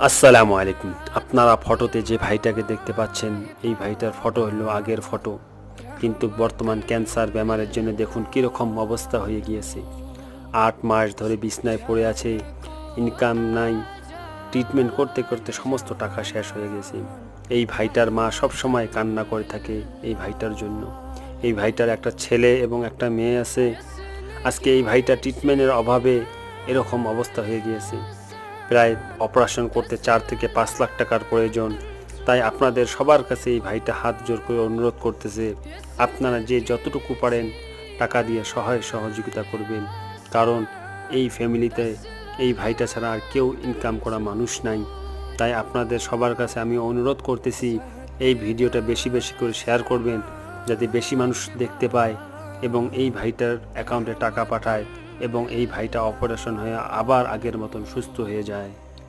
আসসালামু আলাইকুম। আপনারা ফটোতে যে ভাইটাকে দেখতে পাচ্ছেন, এই ভাইটার ফটো হলো আগের ফটো, কিন্তু বর্তমান ক্যান্সার বেমারের জন্য দেখুন কীরকম অবস্থা হয়ে গিয়েছে। 8 মাস ধরে বিছনায় পড়ে আছে, ইনকাম নাই, ট্রিটমেন্ট করতে করতে সমস্ত টাকা শেষ হয়ে গেছে। এই ভাইটার মা সব সময় কান্না করে থাকে এই ভাইটার জন্য। এই ভাইটার একটা ছেলে এবং একটা মেয়ে আছে। আজকে এই ভাইটা ট্রিটমেন্টের অভাবে এরকম অবস্থা হয়ে গিয়েছে। প্রায় অপারেশন করতে 4 থেকে 5 লাখ টাকার প্রয়োজন। তাই আপনাদের সবার কাছে এই ভাইটা হাত জোর করে অনুরোধ করতেছে, আপনারা যে যতটুকু পারেন টাকা দিয়ে সহায় সহযোগিতা করবেন। কারণ এই ফ্যামিলিতে এই ভাইটা ছাড়া আর কেউ ইনকাম করা মানুষ নাই। তাই আপনাদের সবার কাছে আমি অনুরোধ করতেছি, এই ভিডিওটা বেশি বেশি করে শেয়ার করবেন, যাতে বেশি মানুষ দেখতে পায় এবং এই ভাইটার অ্যাকাউন্টে টাকা পাঠায় এবং এই ভাইটা অপারেশন হয়ে আবার আগের মতন সুস্থ হয়ে যায়।